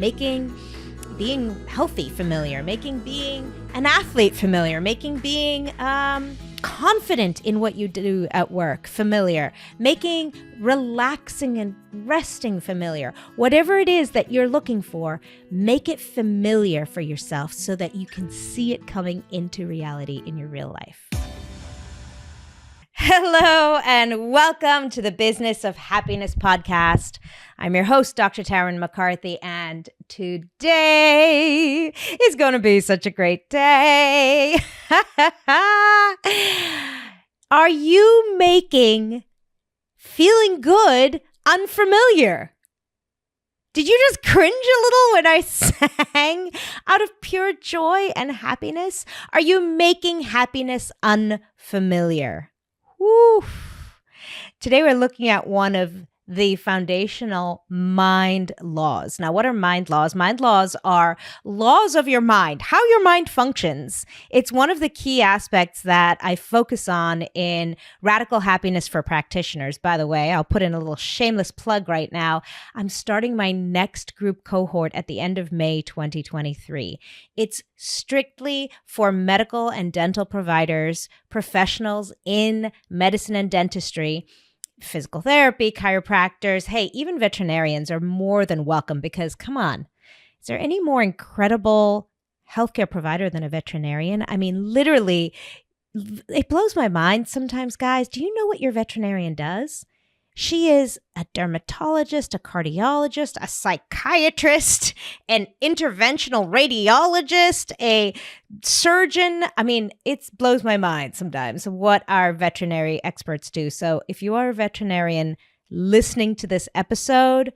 making being healthy familiar, making being an athlete familiar, making being confident in what you do at work familiar, making relaxing and resting familiar. Whatever it is that you're looking for, make it familiar for yourself so that you can see it coming into reality in your real life. Hello and welcome to the Business of Happiness podcast. I'm your host, Dr. Tarryn MacCarthy, and today is going to be such a great day. Are you making feeling good unfamiliar? Did you just cringe a little when I sang out of pure joy and happiness? Are you making happiness unfamiliar? Woo. Today we're looking at one of the foundational mind laws. Now, what are mind laws? Mind laws are laws of your mind, how your mind functions. It's one of the key aspects that I focus on in Radical Happiness for Practitioners. By the way, I'll put in a little shameless plug right now. I'm starting my next group cohort at the end of May 2023. It's strictly for medical and dental providers, professionals in medicine and dentistry, physical therapy, chiropractors, hey, even veterinarians are more than welcome because, come on, is there any more incredible healthcare provider than a veterinarian? I mean, literally, it blows my mind sometimes, guys. Do you know what your veterinarian does? She is a dermatologist, a cardiologist, a psychiatrist, an interventional radiologist, a surgeon. I mean, it blows my mind sometimes what our veterinary experts do. So if you are a veterinarian listening to this episode,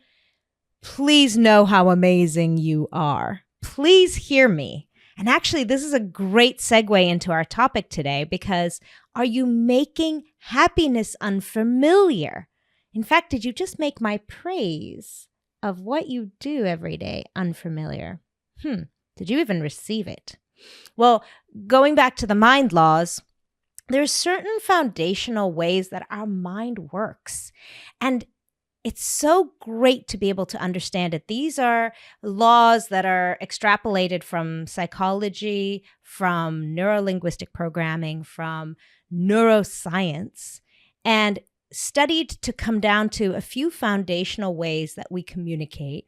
please know how amazing you are. Please hear me. And actually, this is a great segue into our topic today because are you making happiness unfamiliar? In fact, did you just make my praise of what you do every day unfamiliar? Did you even receive it? Well, going back to the mind laws, there's certain foundational ways that our mind works. And it's so great to be able to understand it. These are laws that are extrapolated from psychology, from neuro-linguistic programming, from neuroscience, and studied to come down to a few foundational ways that we communicate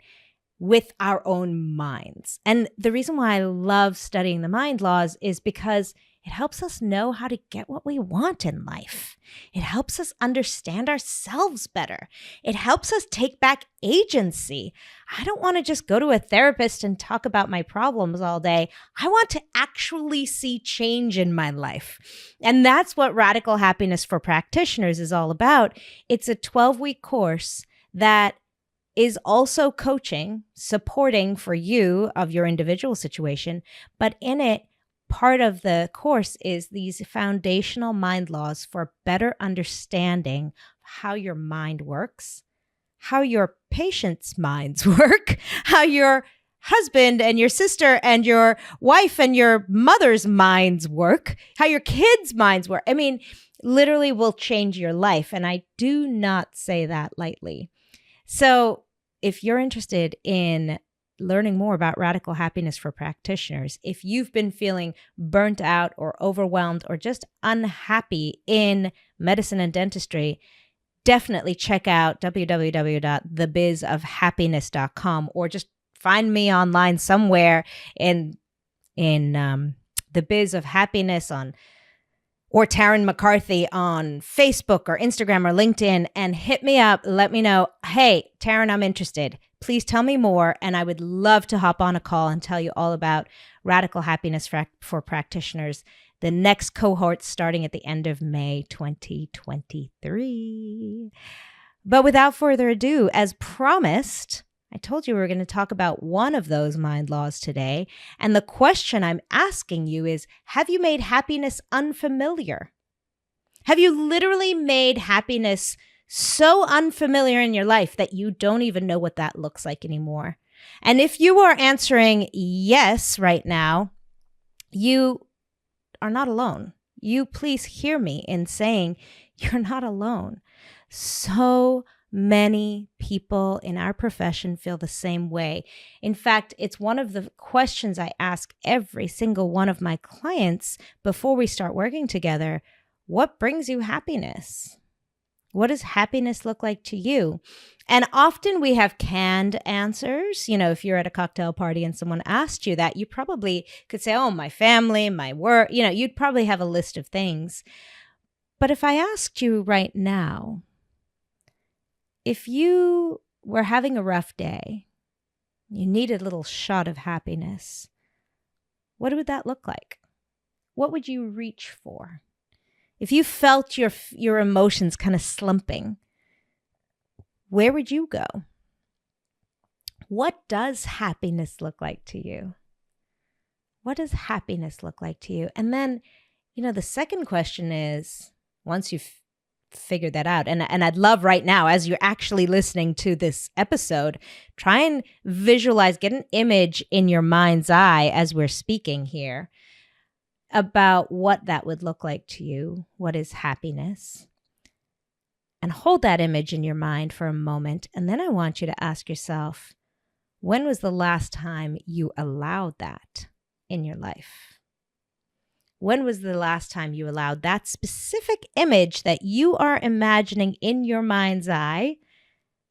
with our own minds. And the reason why I love studying the mind laws is because it helps us know how to get what we want in life. It helps us understand ourselves better. It helps us take back agency. I don't want to just go to a therapist and talk about my problems all day. I want to actually see change in my life. And that's what Radical Happiness for Practitioners is all about. It's a 12-week course that is also coaching, supporting for you of your individual situation, but in it, part of the course is these foundational mind laws for better understanding how your mind works, how your patients' minds work, how your husband and your sister and your wife and your mother's minds work, how your kids' minds work. I mean, literally will change your life. And I do not say that lightly. So if you're interested in learning more about Radical Happiness for Practitioners, if you've been feeling burnt out or overwhelmed or just unhappy in medicine and dentistry, definitely check out www.thebizofhappiness.com or just find me online somewhere in The Biz of Happiness or Tarryn MacCarthy on Facebook or Instagram or LinkedIn and hit me up. Let me know, hey, Tarryn, I'm interested. Please tell me more. And I would love to hop on a call and tell you all about Radical Happiness for Practitioners, the next cohort starting at the end of May 2023. But without further ado, as promised, I told you we were going to talk about one of those mind laws today. And the question I'm asking you is, have you made happiness unfamiliar? Have you literally made happiness so unfamiliar in your life that you don't even know what that looks like anymore? And if you are answering yes right now, you are not alone. You please hear me in saying you're not alone. So many people in our profession feel the same way. In fact, it's one of the questions I ask every single one of my clients before we start working together. What brings you happiness? What does happiness look like to you? And often we have canned answers. If you're at a cocktail party and someone asked you that, you probably could say, oh, my family, my work, you'd probably have a list of things. But if I asked you right now, if you were having a rough day, you needed a little shot of happiness, what would that look like? What would you reach for? If you felt your emotions kind of slumping, where would you go? What does happiness look like to you? What does happiness look like to you? And then, the second question is, once you've figured that out, and I'd love right now, as you're actually listening to this episode, try and visualize, get an image in your mind's eye as we're speaking here about what that would look like to you. What is happiness? And hold that image in your mind for a moment. And then I want you to ask yourself, when was the last time you allowed that in your life? When was the last time you allowed that specific image that you are imagining in your mind's eye?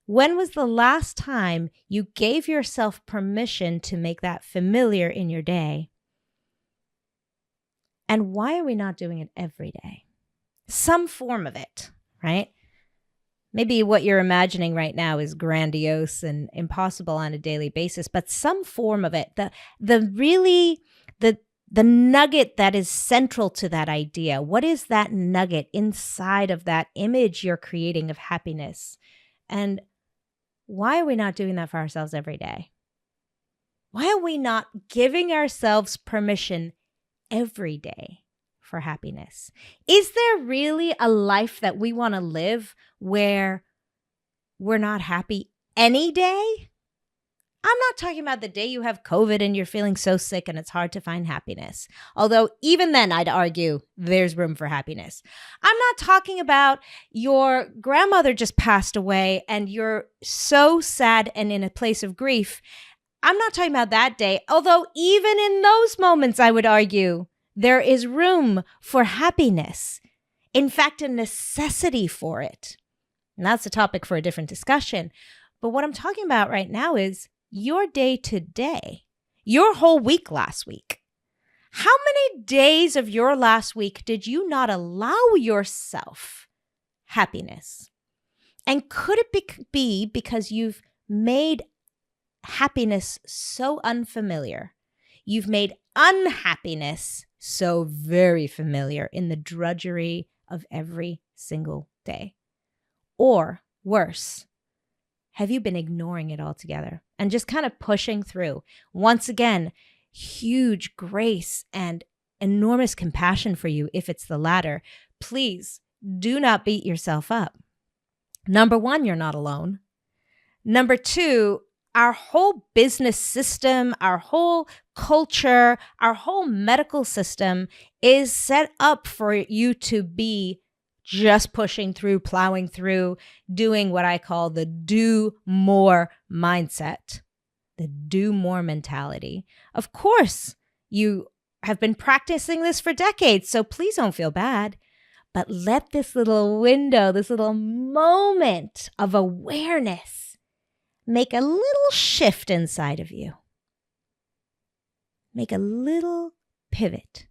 When was the last time you gave yourself permission to make that familiar in your day? And why are we not doing it every day? Some form of it, right? Maybe what you're imagining right now is grandiose and impossible on a daily basis, but some form of it, the nugget that is central to that idea. What is that nugget inside of that image you're creating of happiness? And why are we not doing that for ourselves every day? Why are we not giving ourselves permission every day for happiness? Is there really a life that we want to live where we're not happy any day? I'm not talking about the day you have COVID and you're feeling so sick and it's hard to find happiness. Although even then, I'd argue there's room for happiness. I'm not talking about your grandmother just passed away and you're so sad and in a place of grief. I'm not talking about that day. Although even in those moments, I would argue there is room for happiness. In fact, a necessity for it. And that's a topic for a different discussion. But what I'm talking about right now is your day to day, your whole week last week. How many days of your last week did you not allow yourself happiness? And could it be because you've made happiness so unfamiliar? You've made unhappiness so very familiar in the drudgery of every single day. Or worse, have you been ignoring it altogether and just kind of pushing through? Once again, huge grace and enormous compassion for you if it's the latter. Please do not beat yourself up. Number one, you're not alone. Number two, our whole business system, our whole culture, our whole medical system is set up for you to be just pushing through, plowing through, doing what I call the do more mindset, the do more mentality. Of course, you have been practicing this for decades, so please don't feel bad. But let this little window, this little moment of awareness make a little shift inside of you. Make a little pivot.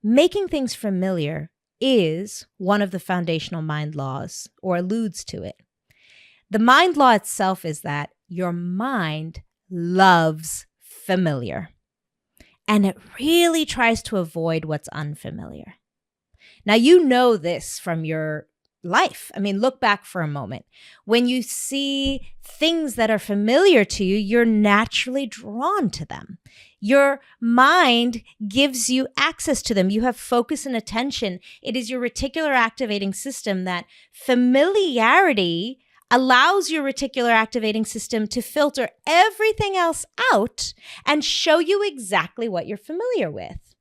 Making things familiar is one of the foundational mind laws, or alludes to it. The mind law itself is that your mind loves familiar, and it really tries to avoid what's unfamiliar. Now, you know this from your life. I mean, look back for a moment. When you see things that are familiar to you, you're naturally drawn to them. Your mind gives you access to them. You have focus and attention. It is your reticular activating system that familiarity allows your reticular activating system to filter everything else out and show you exactly what you're familiar with.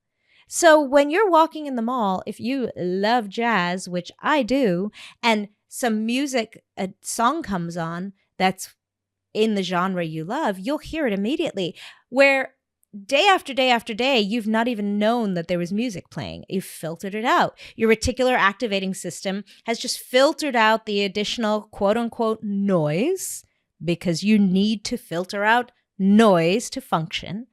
So when you're walking in the mall, if you love jazz, which I do, and some music, a song comes on that's in the genre you love, you'll hear it immediately. Where day after day after day, you've not even known that there was music playing. You've filtered it out. Your reticular activating system has just filtered out the additional quote unquote noise, because you need to filter out noise to function.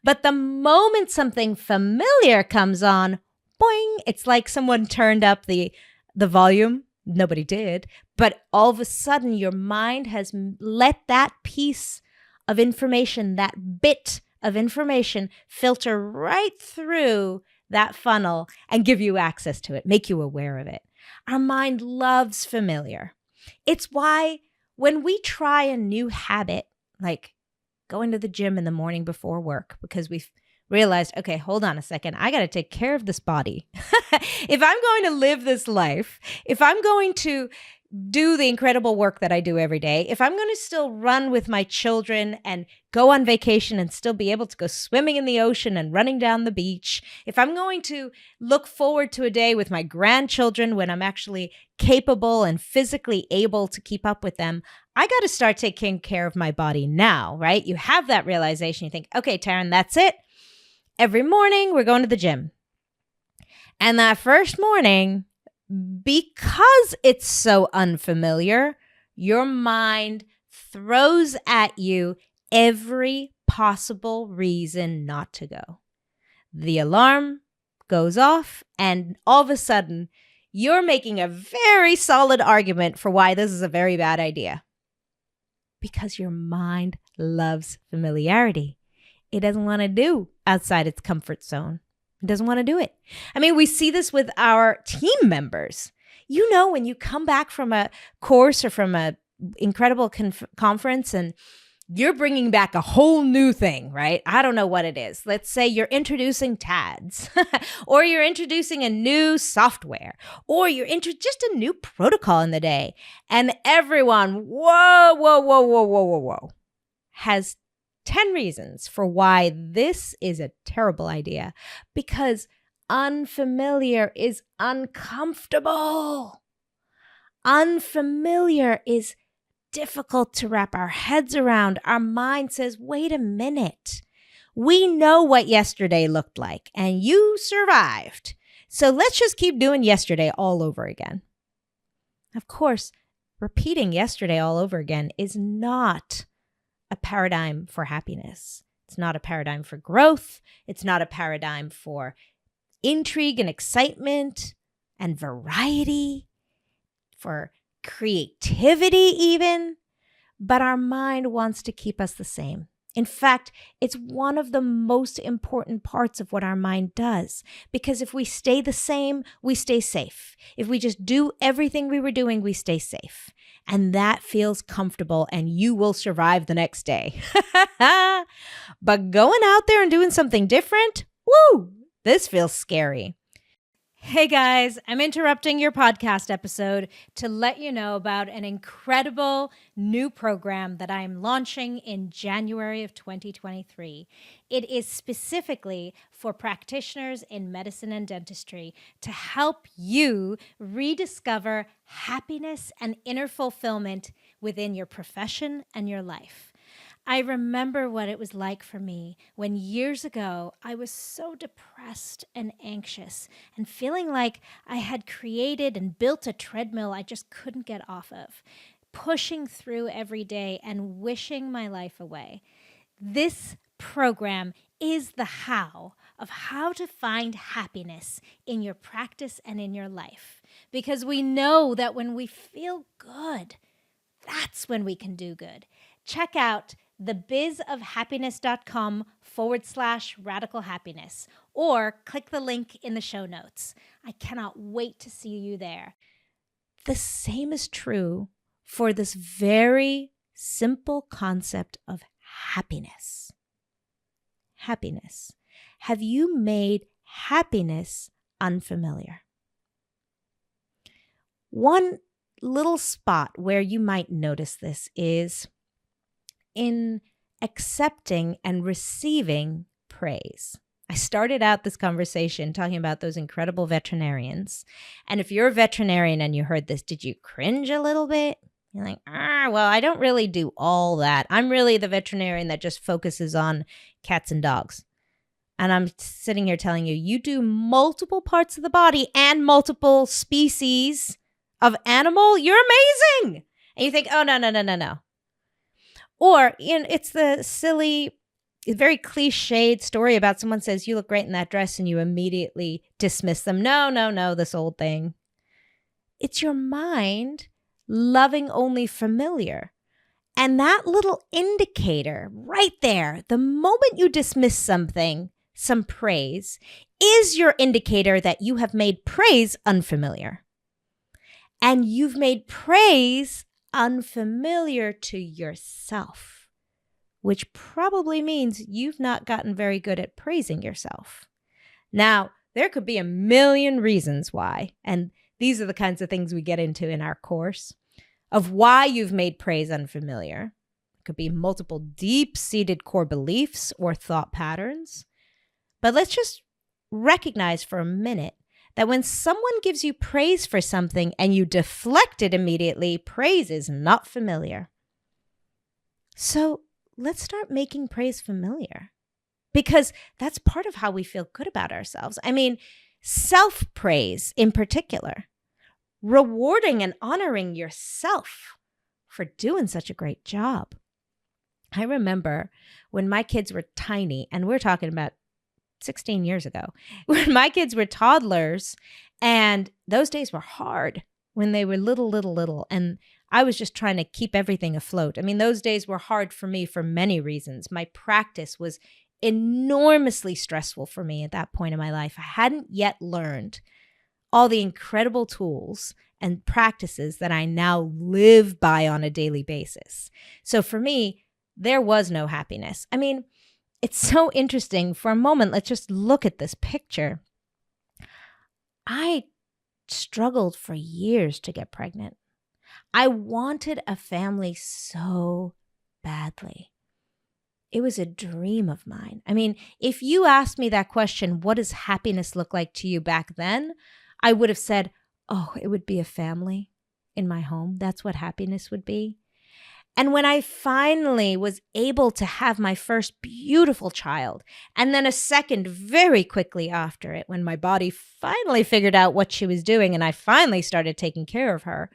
But the moment something familiar comes on, boing, it's like someone turned up the volume. Nobody did. But all of a sudden, your mind has let that piece of information, that bit of information, filter right through that funnel and give you access to it, make you aware of it. Our mind loves familiar. It's why when we try a new habit, like going to the gym in the morning before work, because we've realized, okay, hold on a second, I got to take care of this body. If I'm going to live this life, if I'm going to do the incredible work that I do every day, if I'm going to still run with my children and go on vacation and still be able to go swimming in the ocean and running down the beach, if I'm going to look forward to a day with my grandchildren when I'm actually capable and physically able to keep up with them, I got to start taking care of my body now, right? You have that realization. You think, okay, Tarryn, that's it. Every morning we're going to the gym. And that first morning, because it's so unfamiliar, your mind throws at you every possible reason not to go. The alarm goes off, and all of a sudden, you're making a very solid argument for why this is a very bad idea. Because your mind loves familiarity. It doesn't want to do outside its comfort zone. It doesn't want to do it. I mean, we see this with our team members. You know, when you come back from a course or from an incredible conference and you're bringing back a whole new thing, right? I don't know what it is. Let's say you're introducing TADs or you're introducing a new software or you're just a new protocol in the day. And everyone, whoa, has 10 reasons for why this is a terrible idea, because unfamiliar is uncomfortable. Unfamiliar is difficult to wrap our heads around. Our mind says, wait a minute. We know what yesterday looked like, and you survived. So let's just keep doing yesterday all over again. Of course, repeating yesterday all over again is not a paradigm for happiness. It's not a paradigm for growth. It's not a paradigm for intrigue and excitement and variety, for creativity even. But our mind wants to keep us the same. In fact, it's one of the most important parts of what our mind does, because if we stay the same, we stay safe. If we just do everything we were doing, we stay safe. And that feels comfortable, and you will survive the next day. But going out there and doing something different, woo, this feels scary. Hey guys, I'm interrupting your podcast episode to let you know about an incredible new program that I am launching in January of 2023. It is specifically for practitioners in medicine and dentistry to help you rediscover happiness and inner fulfillment within your profession and your life. I remember what it was like for me when years ago I was so depressed and anxious and feeling like I had created and built a treadmill I just couldn't get off of, pushing through every day and wishing my life away. This program is the how of how to find happiness in your practice and in your life, because we know that when we feel good, that's when we can do good. Check out thebizofhappiness.com/radical happiness, or click the link in the show notes. I cannot wait to see you there. The same is true for this very simple concept of happiness. Happiness. Have you made happiness unfamiliar? One little spot where you might notice this is in accepting and receiving praise. I started out this conversation talking about those incredible veterinarians. And if you're a veterinarian and you heard this, did you cringe a little bit? You're like, well, I don't really do all that. I'm really the veterinarian that just focuses on cats and dogs. And I'm sitting here telling you, you do multiple parts of the body and multiple species of animal. You're amazing. And you think, oh, no. Or it's the silly, very cliched story about someone says, you look great in that dress, and you immediately dismiss them. No, this old thing. It's your mind loving only familiar. And that little indicator right there, the moment you dismiss something, some praise, is your indicator that you have made praise unfamiliar. And you've made praise unfamiliar to yourself, which probably means you've not gotten very good at praising yourself. Now, there could be a million reasons why, and these are the kinds of things we get into in our course, of why you've made praise unfamiliar. It could be multiple deep-seated core beliefs or thought patterns. But let's just recognize for a minute that when someone gives you praise for something and you deflect it immediately, praise is not familiar. So let's start making praise familiar, because that's part of how we feel good about ourselves. I mean, self-praise in particular, rewarding and honoring yourself for doing such a great job. I remember when my kids were tiny, and we're talking about 16 years ago, when my kids were toddlers, and those days were hard when they were little, and I was just trying to keep everything afloat. I mean, those days were hard for me for many reasons. My practice was enormously stressful for me at that point in my life. I hadn't yet learned all the incredible tools and practices that I now live by on a daily basis. So for me, there was no happiness. I mean, it's so interesting. For a moment, let's just look at this picture. I struggled for years to get pregnant. I wanted a family so badly. It was a dream of mine. I mean, if you asked me that question, what does happiness look like to you back then? I would have said, oh, it would be a family in my home. That's what happiness would be. And when I finally was able to have my first beautiful child, and then a second very quickly after it, when my body finally figured out what she was doing and I finally started taking care of her,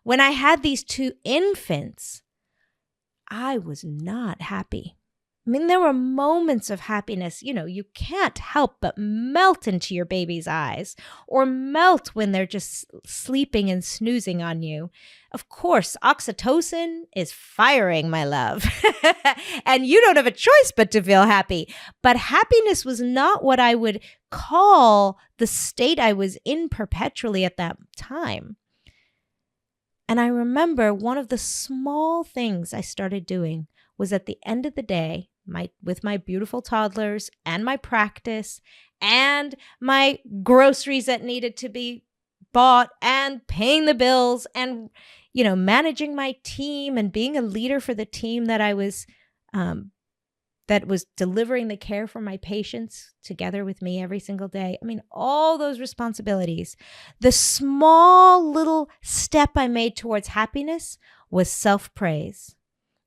when I had these two infants, I was not happy. I mean, there were moments of happiness, you can't help but melt into your baby's eyes, or melt when they're just sleeping and snoozing on you. Of course, oxytocin is firing, my love. And you don't have a choice but to feel happy. But happiness was not what I would call the state I was in perpetually at that time. And I remember one of the small things I started doing was, at the end of the day, with my beautiful toddlers and my practice and my groceries that needed to be bought and paying the bills and, managing my team and being a leader for the team that I was, that was delivering the care for my patients together with me every single day. I mean, all those responsibilities. The small little step I made towards happiness was self-praise.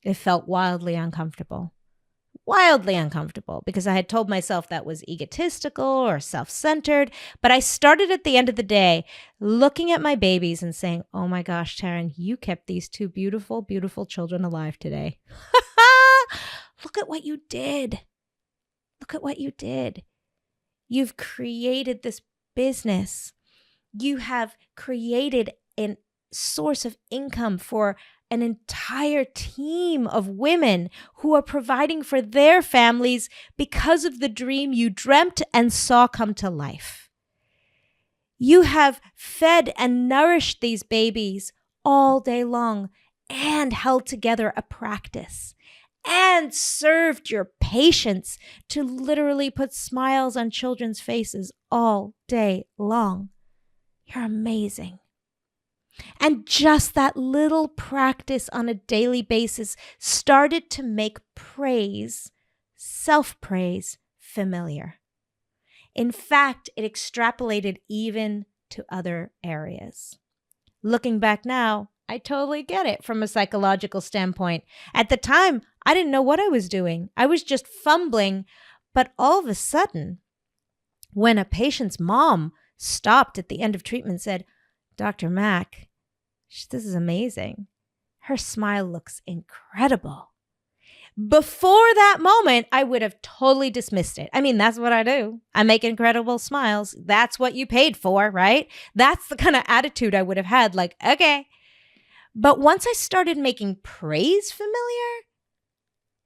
It felt wildly uncomfortable because I had told myself that was egotistical or self-centered. But I started at the end of the day looking at my babies and saying, oh my gosh, Tarryn, you kept these two beautiful, beautiful children alive today. Look at what you did. Look at what you did. You've created this business. You have created a source of income for an entire team of women who are providing for their families because of the dream you dreamt and saw come to life. You have fed and nourished these babies all day long and held together a practice and served your patients to literally put smiles on children's faces all day long. You're amazing. And just that little practice on a daily basis started to make praise, self-praise, familiar. In fact, it extrapolated even to other areas. Looking back now, I totally get it from a psychological standpoint. At the time, I didn't know what I was doing. I was just fumbling. But all of a sudden, when a patient's mom stopped at the end of treatment and said, Dr. Mac, this is amazing. Her smile looks incredible. Before that moment, I would have totally dismissed it. I mean, that's what I do. I make incredible smiles. That's what you paid for, right? That's the kind of attitude I would have had, like, okay. But once I started making praise familiar,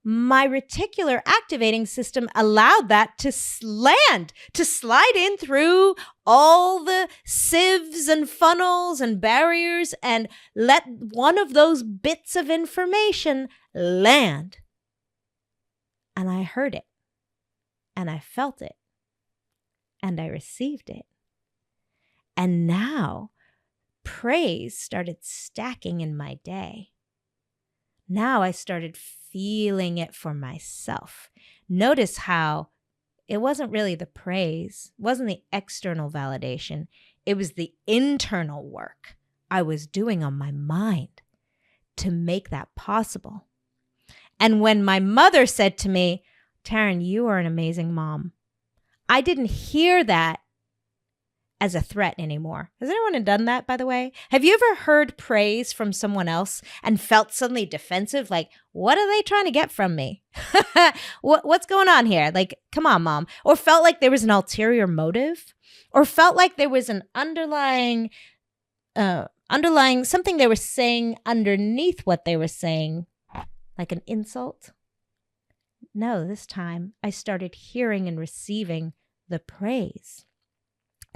my reticular activating system allowed that to land, to slide in through all the sieves and funnels and barriers and let one of those bits of information land. And I heard it, and I felt it, and I received it. And now praise started stacking in my day. Now I started feeling it for myself. Notice how it wasn't really the praise, it wasn't the external validation. It was the internal work I was doing on my mind to make that possible. And when my mother said to me, Tarryn, you are an amazing mom, I didn't hear that as a threat anymore. Has anyone done that, by the way? Have you ever heard praise from someone else and felt suddenly defensive? Like, what are they trying to get from me? What's going on here? Like, come on, mom. Or felt like there was an ulterior motive? Or felt like there was an underlying something they were saying underneath what they were saying, like an insult? No, this time I started hearing and receiving the praise.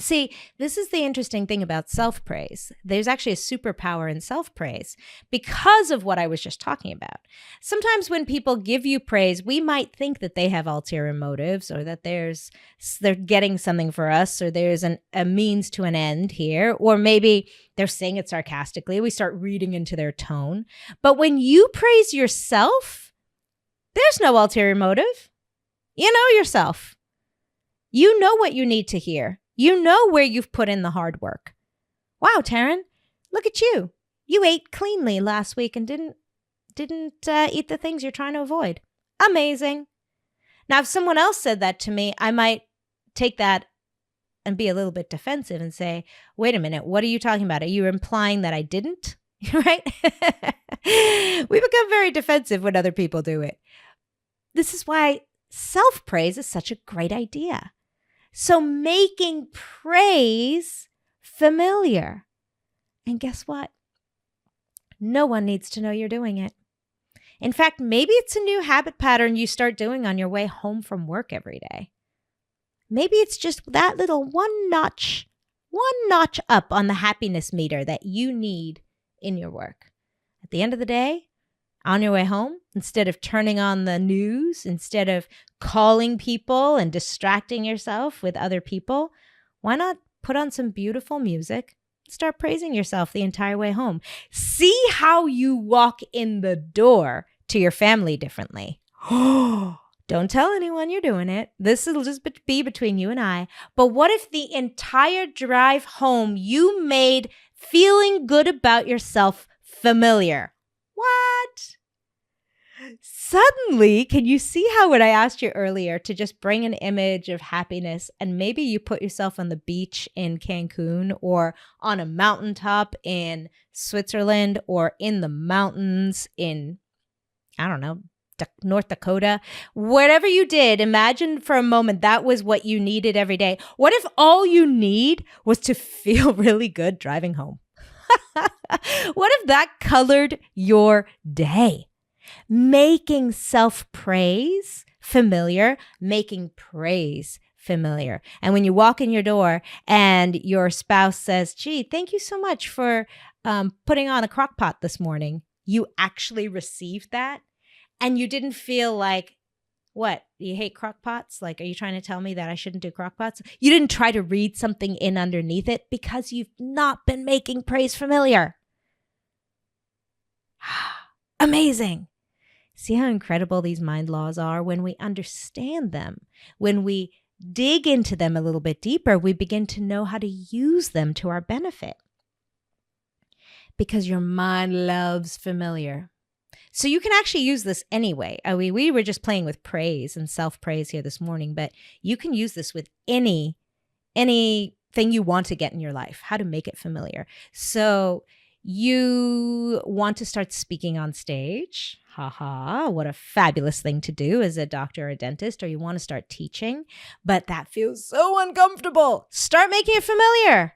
See, this is the interesting thing about self-praise. There's actually a superpower in self-praise because of what I was just talking about. Sometimes when people give you praise, we might think that they have ulterior motives or that they're getting something for us or there's a means to an end here, or maybe they're saying it sarcastically. We start reading into their tone. But when you praise yourself, there's no ulterior motive. You know yourself. You know what you need to hear. You know where you've put in the hard work. Wow, Tarryn, look at you. You ate cleanly last week and didn't eat the things you're trying to avoid. Amazing. Now, if someone else said that to me, I might take that and be a little bit defensive and say, wait a minute, what are you talking about? Are you implying that I didn't? Right? We become very defensive when other people do it. This is why self-praise is such a great idea. So making praise familiar. And guess what? No one needs to know you're doing it. In fact, maybe it's a new habit pattern you start doing on your way home from work every day. Maybe it's just that little one notch up on the happiness meter that you need in your work. At the end of the day, on your way home, instead of turning on the news, instead of calling people and distracting yourself with other people, why not put on some beautiful music and start praising yourself the entire way home? See how you walk in the door to your family differently. Don't tell anyone you're doing it. This will just be between you and I. But what if the entire drive home you made feeling good about yourself familiar? What? Suddenly, can you see how when I asked you earlier to just bring an image of happiness and maybe you put yourself on the beach in Cancun or on a mountaintop in Switzerland or in the mountains in, I don't know, North Dakota, whatever you did, imagine for a moment that was what you needed every day. What if all you need was to feel really good driving home? What if that colored your day? Making self-praise familiar, making praise familiar. And when you walk in your door and your spouse says, gee, thank you so much for putting on a crock pot this morning, you actually received that. And you didn't feel like, what, you hate crock pots? Like, are you trying to tell me that I shouldn't do crock pots? You didn't try to read something in underneath it because you've not been making praise familiar. Amazing. See how incredible these mind laws are when we understand them, when we dig into them a little bit deeper, we begin to know how to use them to our benefit. Because your mind loves familiar. So you can actually use this anyway. We were just playing with praise and self-praise here this morning, but you can use this with anything you want to get in your life, how to make it familiar. So you want to start speaking on stage. What a fabulous thing to do as a doctor or a dentist, or you want to start teaching, but that feels so uncomfortable. Start making it familiar.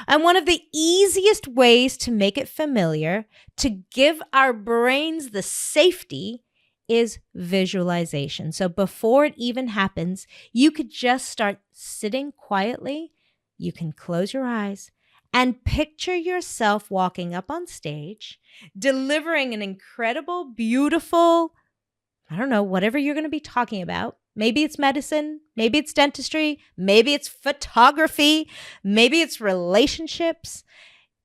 And one of the easiest ways to make it familiar, to give our brains the safety, is visualization. So before it even happens, you could just start sitting quietly. You can close your eyes and picture yourself walking up on stage, delivering an incredible, beautiful, whatever you're going to be talking about. Maybe it's medicine, maybe it's dentistry, maybe it's photography, maybe it's relationships.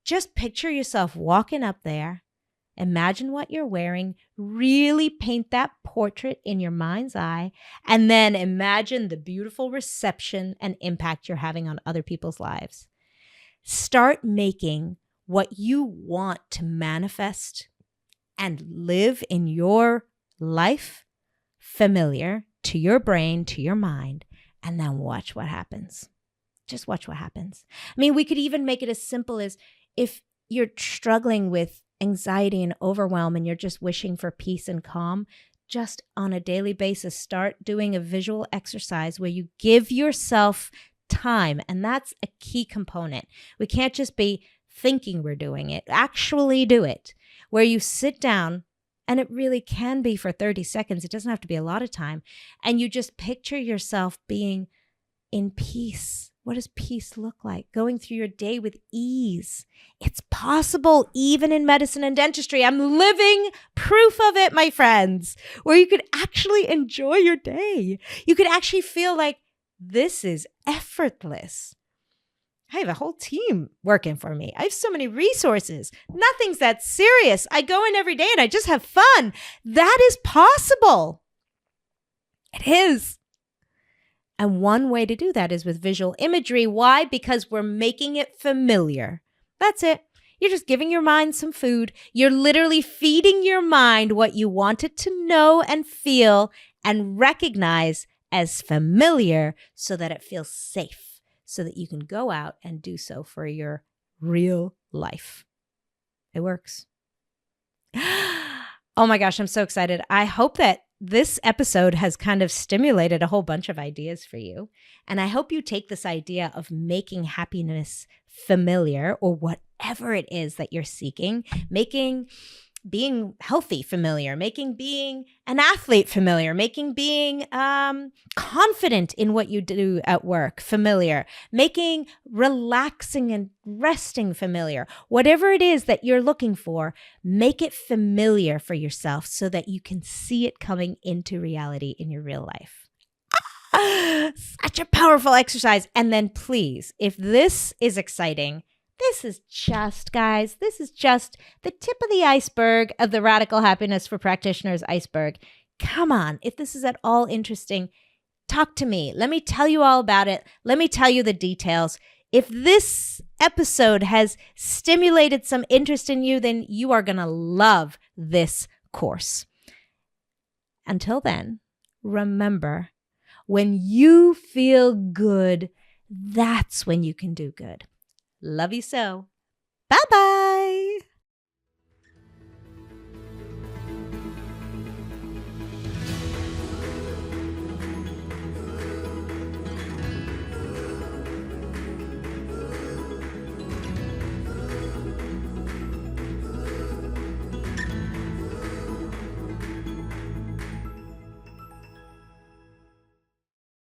Just picture yourself walking up there. Imagine what you're wearing. Really paint that portrait in your mind's eye. And then imagine the beautiful reception and impact you're having on other people's lives. Start making what you want to manifest and live in your life familiar to your brain, to your mind, and then watch what happens. Just watch what happens. We could even make it as simple as, if you're struggling with anxiety and overwhelm and you're just wishing for peace and calm, just on a daily basis, start doing a visual exercise where you give yourself time. And that's a key component. We can't just be thinking we're doing it. Actually do it. Where you sit down, and it really can be for 30 seconds. It doesn't have to be a lot of time. And you just picture yourself being in peace. What does peace look like? Going through your day with ease. It's possible even in medicine and dentistry. I'm living proof of it, my friends, where you could actually enjoy your day. You could actually feel like this is effortless. I have a whole team working for me. I have so many resources. Nothing's that serious. I go in every day and I just have fun. That is possible. It is. And one way to do that is with visual imagery. Why? Because we're making it familiar. That's it. You're just giving your mind some food. You're literally feeding your mind what you want it to know and feel and recognize as familiar so that it feels safe, so that you can go out and do so for your real life. It works. Oh my gosh, I'm so excited. I hope that this episode has kind of stimulated a whole bunch of ideas for you. And I hope you take this idea of making happiness familiar, or whatever it is that you're seeking, making being healthy familiar, making being an athlete familiar, making being confident in what you do at work familiar, making relaxing and resting familiar. Whatever it is that you're looking for, make it familiar for yourself so that you can see it coming into reality in your real life. Such a powerful exercise. And then please, if this is exciting, this is just the tip of the iceberg of the Radical Happiness for Practitioners iceberg. Come on, if this is at all interesting, talk to me. Let me tell you all about it. Let me tell you the details. If this episode has stimulated some interest in you, then you are going to love this course. Until then, remember, when you feel good, that's when you can do good. Love you so. Bye-bye.